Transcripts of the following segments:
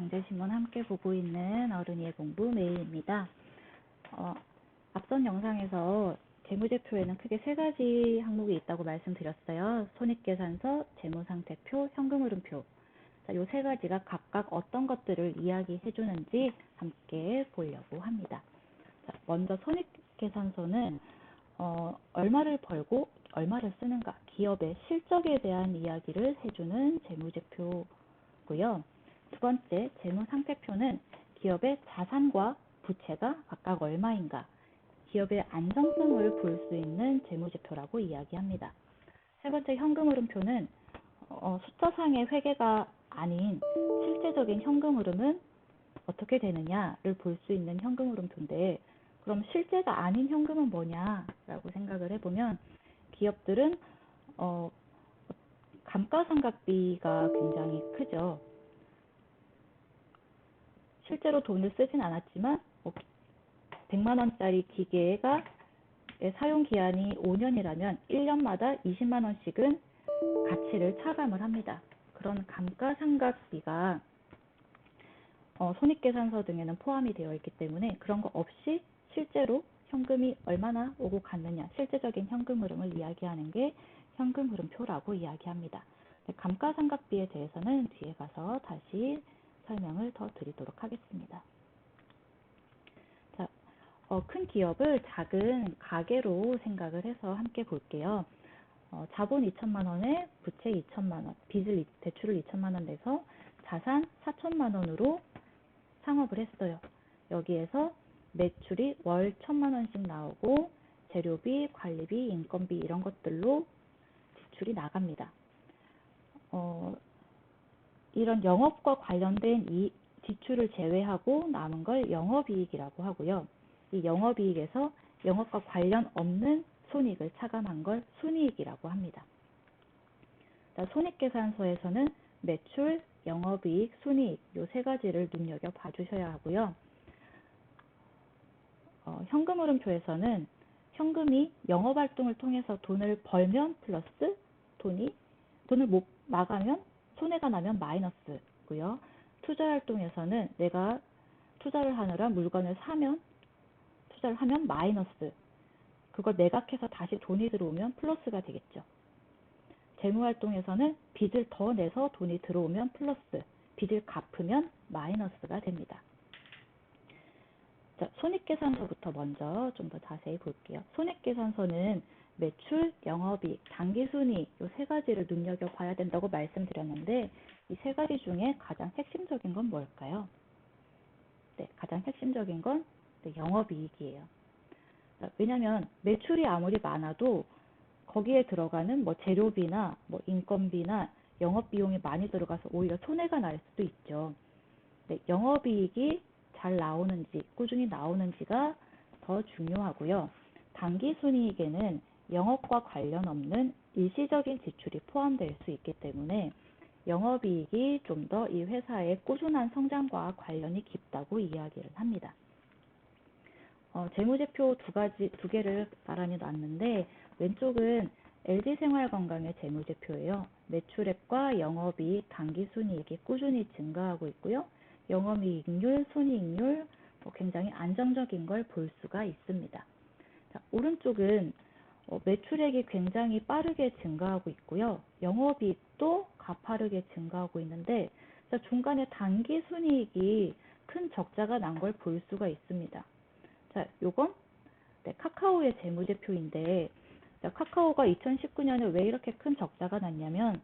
경제신문 함께 보고 있는 어른이의 공부 메이입니다. 앞선 영상에서 재무제표에는 크게 세 가지 항목이 있다고 말씀드렸어요. 손익계산서, 재무상태표, 현금흐름표. 이 세 가지가 각각 어떤 것들을 이야기해 주는지 함께 보려고 합니다. 자, 먼저 손익계산서는 얼마를 벌고 얼마를 쓰는가, 기업의 실적에 대한 이야기를 해주는 재무제표고요. 두 번째, 재무상태표는 기업의 자산과 부채가 각각 얼마인가, 기업의 안정성을 볼 수 있는 재무제표라고 이야기합니다. 세 번째, 현금흐름표는 숫자상의 회계가 아닌 실제적인 현금흐름은 어떻게 되느냐를 볼 수 있는 현금흐름표인데, 그럼 실제가 아닌 현금은 뭐냐라고 생각을 해보면, 기업들은 감가상각비가 굉장히 크죠. 실제로 돈을 쓰진 않았지만 100만 원짜리 기계가 사용 기한이 5년이라면 1년마다 20만 원씩은 가치를 차감을 합니다. 그런 감가상각비가 손익계산서 등에는 포함이 되어 있기 때문에 그런 거 없이 실제로 현금이 얼마나 오고 갔느냐, 실제적인 현금 흐름을 이야기하는 게 현금 흐름표라고 이야기합니다. 감가상각비에 대해서는 뒤에 가서 다시 설명을 더 드리도록 하겠습니다. 자, 큰 기업을 작은 가계로 생각을 해서 함께 볼게요. 자본 2천만 원에 부채 2천만 원, 대출을 2천만 원 내서 자산 4천만 원으로 상업을 했어요. 여기에서 매출이 월 1천만 원씩 나오고 재료비, 관리비, 인건비 이런 것들로 지출이 나갑니다. 이런 영업과 관련된 이 지출을 제외하고 남은 걸 영업이익이라고 하고요. 이 영업이익에서 영업과 관련 없는 손익을 차감한 걸 순이익이라고 합니다. 손익계산서에서는 매출, 영업이익, 순이익 이 세 가지를 눈여겨봐 주셔야 하고요. 현금흐름표에서는 현금이 영업활동을 통해서 돈을 벌면 플러스, 돈을 못 나가면, 손해가 나면 마이너스고요. 투자활동에서는 내가 투자를 하느라 물건을 투자를 하면 마이너스, 그걸 매각해서 다시 돈이 들어오면 플러스가 되겠죠. 재무활동에서는 빚을 더 내서 돈이 들어오면 플러스, 빚을 갚으면 마이너스가 됩니다. 자, 손익계산서부터 먼저 좀 더 자세히 볼게요. 손익계산서는 매출, 영업이익, 당기순이익 이 세 가지를 눈여겨봐야 된다고 말씀드렸는데, 이 세 가지 중에 가장 핵심적인 건 뭘까요? 네, 가장 핵심적인 건 영업이익이에요. 왜냐하면 매출이 아무리 많아도 거기에 들어가는 재료비나 인건비나 영업비용이 많이 들어가서 오히려 손해가 날 수도 있죠. 네, 영업이익이 잘 나오는지, 꾸준히 나오는지가 더 중요하고요. 당기순이익에는 영업과 관련 없는 일시적인 지출이 포함될 수 있기 때문에 영업이익이 좀 더 이 회사의 꾸준한 성장과 관련이 깊다고 이야기를 합니다. 재무제표 두 개를 나란히 놨는데, 왼쪽은 LG생활건강의 재무제표예요. 매출액과 영업이익, 당기순이익이 꾸준히 증가하고 있고요. 영업이익률, 순이익률 굉장히 안정적인 걸 볼 수가 있습니다. 자, 오른쪽은 매출액이 굉장히 빠르게 증가하고 있고요. 영업이익도 가파르게 증가하고 있는데, 중간에 당기순이익이 큰 적자가 난 걸 볼 수가 있습니다. 자, 요건 카카오의 재무제표인데, 카카오가 2019년에 왜 이렇게 큰 적자가 났냐면,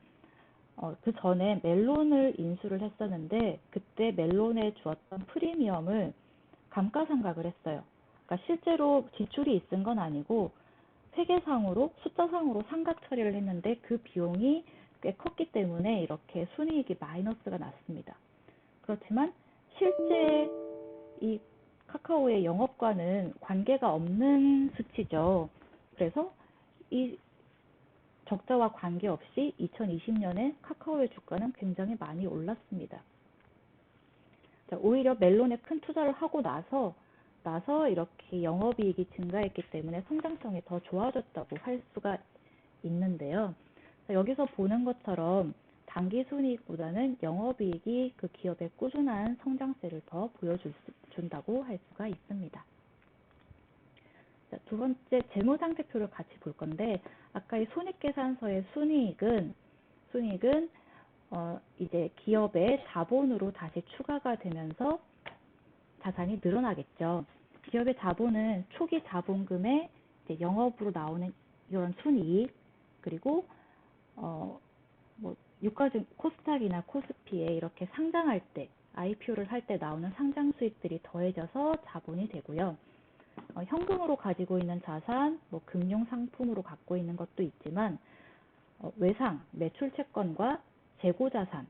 그 전에 멜론을 인수를 했었는데, 그때 멜론에 주었던 프리미엄을 감가상각을 했어요. 그러니까 실제로 지출이 있은 건 아니고 회계상으로, 숫자상으로 상각 처리를 했는데 그 비용이 꽤 컸기 때문에 이렇게 순이익이 마이너스가 났습니다. 그렇지만 실제 이 카카오의 영업과는 관계가 없는 수치죠. 그래서 이 적자와 관계없이 2020년에 카카오의 주가는 굉장히 많이 올랐습니다. 자, 오히려 멜론에 큰 투자를 하고 나서 이렇게 영업이익이 증가했기 때문에 성장성이 더 좋아졌다고 할 수가 있는데요. 자, 여기서 보는 것처럼 단기 순이익보다는 영업이익이 그 기업의 꾸준한 성장세를 더 보여준다고 할 수가 있습니다. 자, 두 번째 재무상태표를 같이 볼 건데, 아까 이 손익계산서의 순이익은 이제 기업의 자본으로 다시 추가가 되면서 자산이 늘어나겠죠. 기업의 자본은 초기 자본금에 이제 영업으로 나오는 이런 순이익, 그리고 뭐 유가증 코스닥이나 코스피에 이렇게 상장할 때, IPO를 할 때 나오는 상장 수익들이 더해져서 자본이 되고요. 현금으로 가지고 있는 자산, 뭐 금융 상품으로 갖고 있는 것도 있지만 외상, 매출 채권과 재고 자산,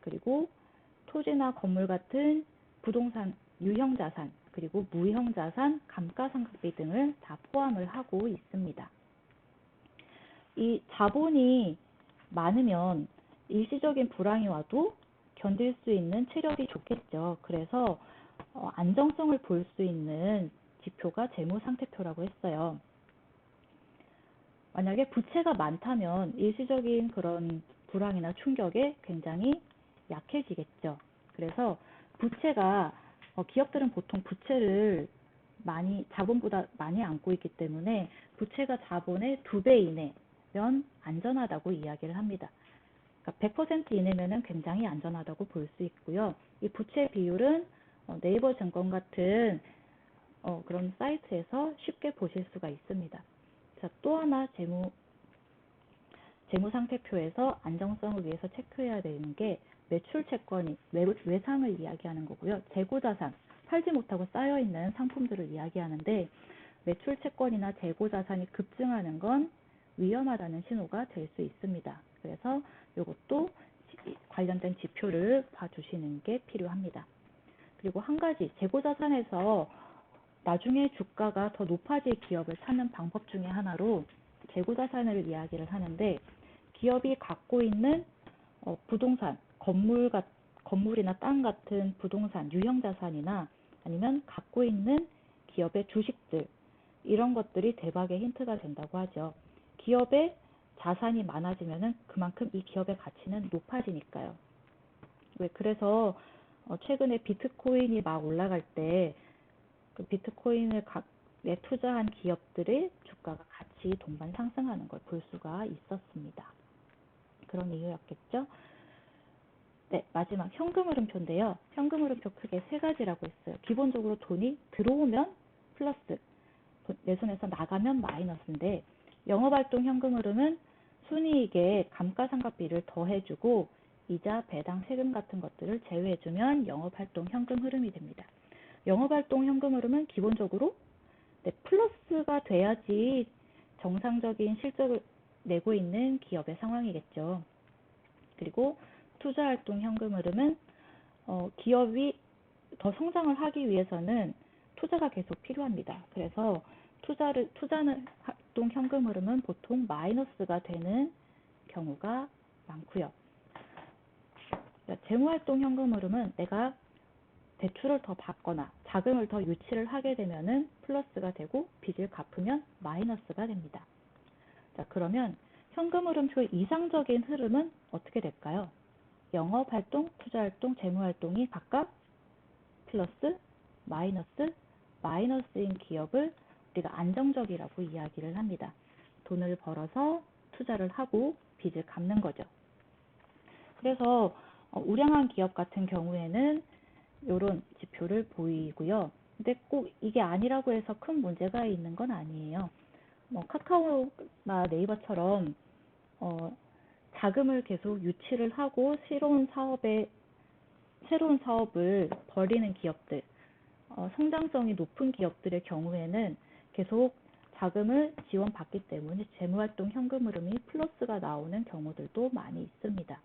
그리고 토지나 건물 같은 부동산 유형 자산, 그리고 무형 자산, 감가상각비 등을 다 포함을 하고 있습니다. 이 자본이 많으면 일시적인 불황이 와도 견딜 수 있는 체력이 좋겠죠. 그래서 안정성을 볼 수 있는 지표가 재무상태표라고 했어요. 만약에 부채가 많다면 일시적인 그런 불황이나 충격에 굉장히 약해지겠죠. 그래서 부채가 기업들은 보통 부채를 자본보다 많이 안고 있기 때문에 부채가 자본의 2배 이내면 안전하다고 이야기를 합니다. 그러니까 100% 이내면은 굉장히 안전하다고 볼 수 있고요. 이 부채 비율은 네이버 증권 같은 그런 사이트에서 쉽게 보실 수가 있습니다. 자, 또 하나 재무상태표에서 안정성을 위해서 체크해야 되는 게 매출 채권이 외상을 이야기하는 거고요. 재고자산, 팔지 못하고 쌓여있는 상품들을 이야기하는데 매출 채권이나 재고자산이 급증하는 건 위험하다는 신호가 될 수 있습니다. 그래서 이것도 관련된 지표를 봐주시는 게 필요합니다. 그리고 한 가지, 재고자산에서 나중에 주가가 더 높아질 기업을 찾는 방법 중에 하나로 재고자산을 이야기를 하는데, 기업이 갖고 있는 부동산, 건물이나 땅 같은 부동산, 유형자산이나 아니면 갖고 있는 기업의 주식들, 이런 것들이 대박의 힌트가 된다고 하죠. 기업의 자산이 많아지면은 그만큼 이 기업의 가치는 높아지니까요. 그래서 최근에 비트코인이 막 올라갈 때 그 비트코인을 투자한 기업들의 주가가 같이 동반 상승하는 걸 볼 수가 있었습니다. 그런 이유였겠죠. 네, 마지막 현금 흐름표인데요. 현금 흐름표 크게 세 가지라고 했어요. 기본적으로 돈이 들어오면 플러스, 내 손에서 나가면 마이너스인데, 영업활동 현금 흐름은 순이익에 감가상각비를 더해주고 이자, 배당, 세금 같은 것들을 제외해주면 영업활동 현금 흐름이 됩니다. 영업활동 현금 흐름은 기본적으로 플러스가 돼야지 정상적인 실적을 내고 있는 기업의 상황이겠죠. 그리고 투자활동 현금 흐름은 기업이 더 성장을 하기 위해서는 투자가 계속 필요합니다. 그래서 투자활동 현금 흐름은 보통 마이너스가 되는 경우가 많고요. 재무활동 현금 흐름은 내가 대출을 더 받거나 자금을 더 유치를 하게 되면은 플러스가 되고 빚을 갚으면 마이너스가 됩니다. 자, 그러면 현금 흐름표의 이상적인 흐름은 어떻게 될까요? 영업활동, 투자활동, 재무활동이 각각 플러스, 마이너스인 기업을 우리가 안정적이라고 이야기를 합니다. 돈을 벌어서 투자를 하고 빚을 갚는 거죠. 그래서 우량한 기업 같은 경우에는 이런 지표를 보이고요. 근데 꼭 이게 아니라고 해서 큰 문제가 있는 건 아니에요. 카카오나 네이버처럼 자금을 계속 유치를 하고 새로운 사업을 벌이는 기업들, 성장성이 높은 기업들의 경우에는 계속 자금을 지원받기 때문에 재무활동 현금 흐름이 플러스가 나오는 경우들도 많이 있습니다.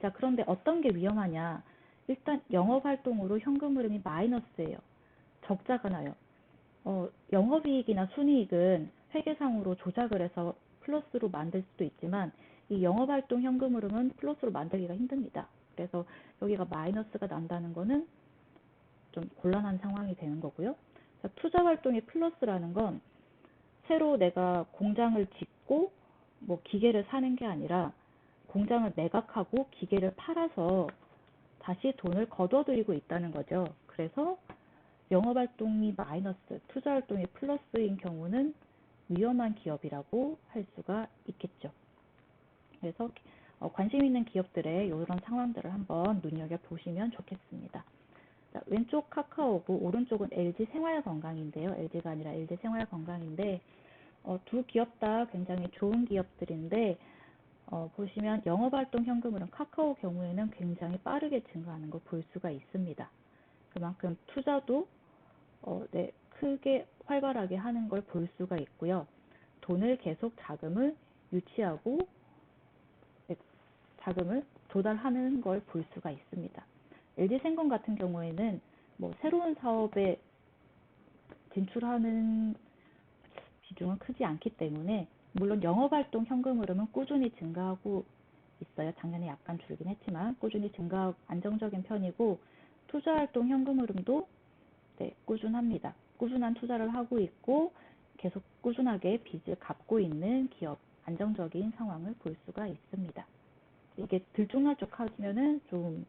자, 그런데 어떤 게 위험하냐? 일단 영업활동으로 현금 흐름이 마이너스예요. 적자가 나요. 영업이익이나 순이익은 회계상으로 조작을 해서 플러스로 만들 수도 있지만 이 영업활동 현금 흐름은 플러스로 만들기가 힘듭니다. 그래서 여기가 마이너스가 난다는 거는 좀 곤란한 상황이 되는 거고요. 투자활동이 플러스라는 건 새로 내가 공장을 짓고 뭐 기계를 사는 게 아니라 공장을 매각하고 기계를 팔아서 다시 돈을 거둬들이고 있다는 거죠. 그래서 영업활동이 마이너스, 투자활동이 플러스인 경우는 위험한 기업이라고 할 수가 있겠죠. 그래서 관심 있는 기업들의 이런 상황들을 한번 눈여겨보시면 좋겠습니다. 자, 왼쪽 카카오고 오른쪽은 LG 생활건강인데요. LG가 아니라 LG 생활건강인데 두 기업 다 굉장히 좋은 기업들인데 보시면 영업활동 현금흐름 카카오 경우에는 굉장히 빠르게 증가하는 걸 볼 수가 있습니다. 그만큼 투자도 네, 크게 활발하게 하는 걸 볼 수가 있고요. 돈을 계속 자금을 유치하고 네, 자금을 조달하는 걸 볼 수가 있습니다. LG생건 같은 경우에는 뭐 새로운 사업에 진출하는 비중은 크지 않기 때문에 물론 영업활동 현금 흐름은 꾸준히 증가하고 있어요. 작년에 약간 줄긴 했지만 꾸준히 증가하고 안정적인 편이고 투자활동 현금 흐름도 네, 꾸준합니다. 꾸준한 투자를 하고 있고 계속 꾸준하게 빚을 갚고 있는 기업, 안정적인 상황을 볼 수가 있습니다. 이게 들쭉날쭉하면은 좀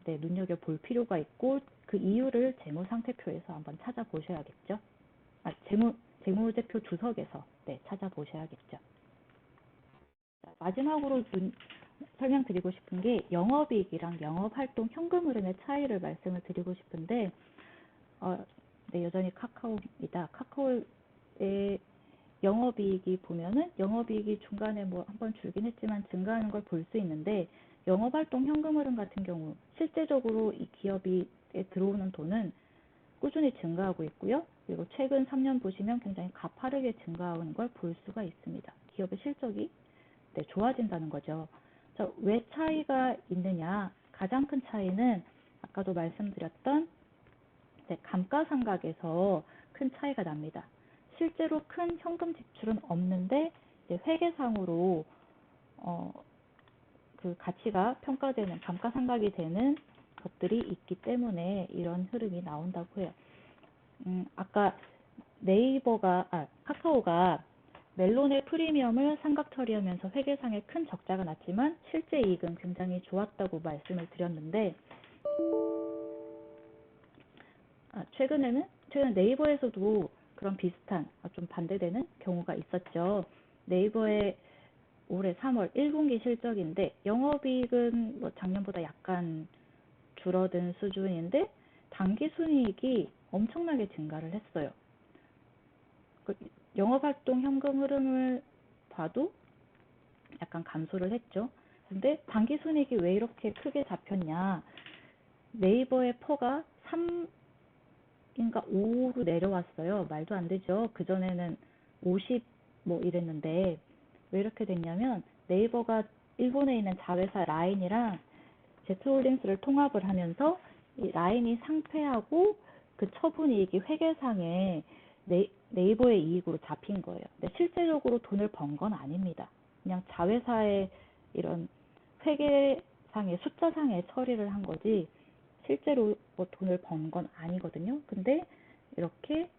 네, 눈여겨볼 필요가 있고 그 이유를 재무상태표에서 한번 찾아보셔야겠죠. 재무제표 주석에서 네, 찾아보셔야겠죠. 자, 마지막으로 설명드리고 싶은 게 영업이익이랑 영업활동 현금 흐름의 차이를 말씀을 드리고 싶은데 네, 여전히 카카오입니다. 카카오의 영업이익이 보면은 영업이익이 중간에 뭐 한번 줄긴 했지만 증가하는 걸 볼 수 있는데 영업활동 현금 흐름 같은 경우 실제적으로 이 기업이 들어오는 돈은 꾸준히 증가하고 있고요. 그리고 최근 3년 보시면 굉장히 가파르게 증가하는 걸 볼 수가 있습니다. 기업의 실적이 네, 좋아진다는 거죠. 자, 왜 차이가 있느냐? 가장 큰 차이는 아까도 말씀드렸던 네, 감가상각에서 큰 차이가 납니다. 실제로 큰 현금 지출은 없는데 회계상으로 그 가치가 평가되는 감가상각이 되는 것들이 있기 때문에 이런 흐름이 나온다고 해요. 아까 카카오가 멜론의 프리미엄을 상각 처리하면서 회계상에 큰 적자가 났지만 실제 이익은 굉장히 좋았다고 말씀을 드렸는데 최근 네이버에서도 그런 비슷한 좀 반대되는 경우가 있었죠. 네이버의 올해 3월 1분기 실적인데 영업이익은 뭐 작년보다 약간 줄어든 수준인데 당기순이익이 엄청나게 증가를 했어요. 영업활동 현금 흐름을 봐도 약간 감소를 했죠. 근데 당기순이익이 왜 이렇게 크게 잡혔냐? 네이버의 퍼가 3인가 5로 내려왔어요. 말도 안 되죠. 그전에는 50 뭐 이랬는데 왜 이렇게 됐냐면 네이버가 일본에 있는 자회사 라인이랑 제트홀딩스를 통합을 하면서 이 라인이 상폐하고 그 처분이익이 회계상에 네이버의 이익으로 잡힌 거예요. 근데 실제적으로 돈을 번 건 아닙니다. 그냥 자회사의 이런 회계상의 숫자상의 처리를 한 거지 실제로 뭐 돈을 번 건 아니거든요. 근데 이렇게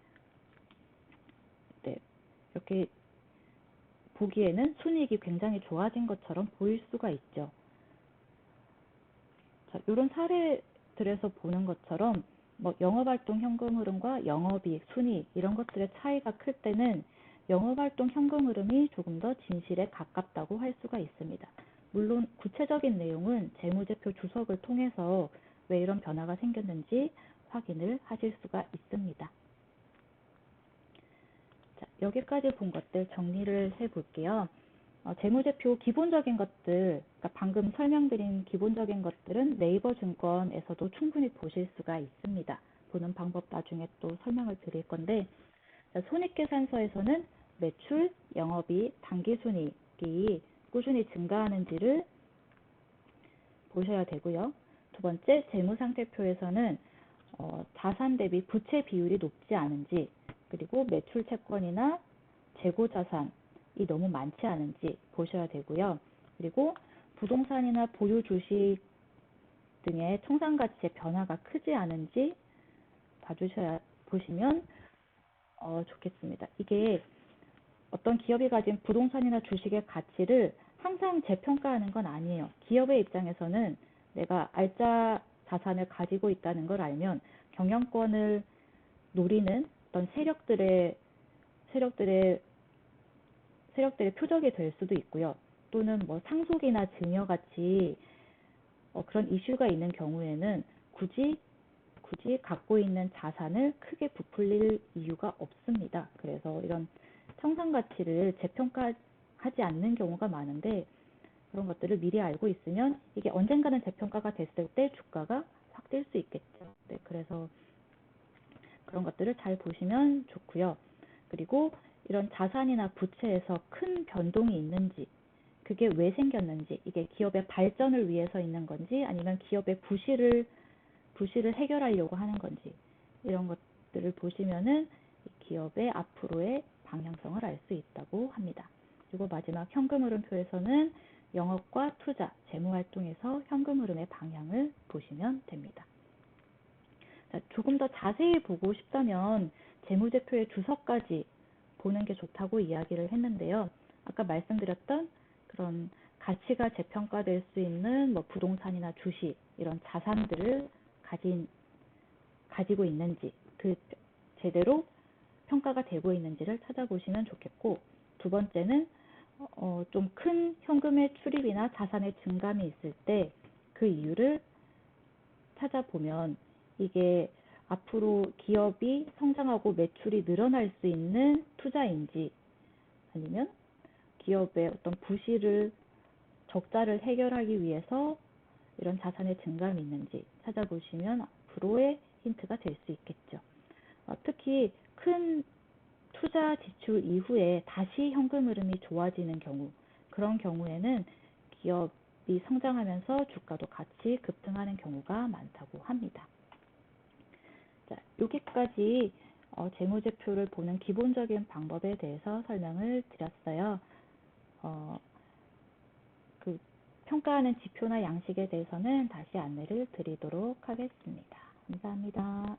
네, 이렇게 보기에는 순이익이 굉장히 좋아진 것처럼 보일 수가 있죠. 자, 이런 사례들에서 보는 것처럼 뭐 영업활동 현금 흐름과 영업이익, 순이익 이런 것들의 차이가 클 때는 영업활동 현금 흐름이 조금 더 진실에 가깝다고 할 수가 있습니다. 물론 구체적인 내용은 재무제표 주석을 통해서 왜 이런 변화가 생겼는지 확인을 하실 수가 있습니다. 자, 여기까지 본 것들 정리를 해볼게요. 재무제표 기본적인 것들, 그러니까 방금 설명드린 기본적인 것들은 네이버 증권에서도 충분히 보실 수가 있습니다. 보는 방법 나중에 또 설명을 드릴 건데 손익계산서에서는 매출, 영업이익, 당기순이익이 꾸준히 증가하는지를 보셔야 되고요. 두 번째, 재무상태표에서는 자산 대비 부채 비율이 높지 않은지, 그리고 매출 채권이나 재고자산이 너무 많지 않은지 보셔야 되고요. 그리고 부동산이나 보유 주식 등의 총상가치의 변화가 크지 않은지 보시면 좋겠습니다. 이게 어떤 기업이 가진 부동산이나 주식의 가치를 항상 재평가하는 건 아니에요. 기업의 입장에서는 내가 알짜 자산을 가지고 있다는 걸 알면 경영권을 노리는 어떤 세력들의 표적이 될 수도 있고요. 또는 뭐 상속이나 증여 같이 그런 이슈가 있는 경우에는 굳이 갖고 있는 자산을 크게 부풀릴 이유가 없습니다. 그래서 이런 청산 가치를 재평가하지 않는 경우가 많은데, 그런 것들을 미리 알고 있으면 이게 언젠가는 재평가가 됐을 때 주가가 확 뛸 수 있겠죠. 네, 그래서 그런 것들을 잘 보시면 좋고요. 그리고 이런 자산이나 부채에서 큰 변동이 있는지, 그게 왜 생겼는지, 이게 기업의 발전을 위해서 있는 건지 아니면 기업의 부실을 해결하려고 하는 건지, 이런 것들을 보시면은 기업의 앞으로의 방향성을 알 수 있다고 합니다. 그리고 마지막 현금 흐름표에서는 영업과 투자, 재무활동에서 현금 흐름의 방향을 보시면 됩니다. 자, 조금 더 자세히 보고 싶다면 재무제표의 주석까지 보는 게 좋다고 이야기를 했는데요. 아까 말씀드렸던 그런 가치가 재평가될 수 있는 뭐 부동산이나 주식, 이런 자산들을 가지고 있는지, 제대로 평가가 되고 있는지를 찾아보시면 좋겠고, 두 번째는 좀 큰 현금의 출입이나 자산의 증감이 있을 때 그 이유를 찾아보면 이게 앞으로 기업이 성장하고 매출이 늘어날 수 있는 투자인지, 아니면 기업의 어떤 적자를 해결하기 위해서 이런 자산의 증감이 있는지 찾아보시면 앞으로의 힌트가 될 수 있겠죠. 특히 큰 투자 지출 이후에 다시 현금 흐름이 좋아지는 경우, 그런 경우에는 기업이 성장하면서 주가도 같이 급등하는 경우가 많다고 합니다. 자, 여기까지 재무제표를 보는 기본적인 방법에 대해서 설명을 드렸어요. 그 평가하는 지표나 양식에 대해서는 다시 안내를 드리도록 하겠습니다. 감사합니다.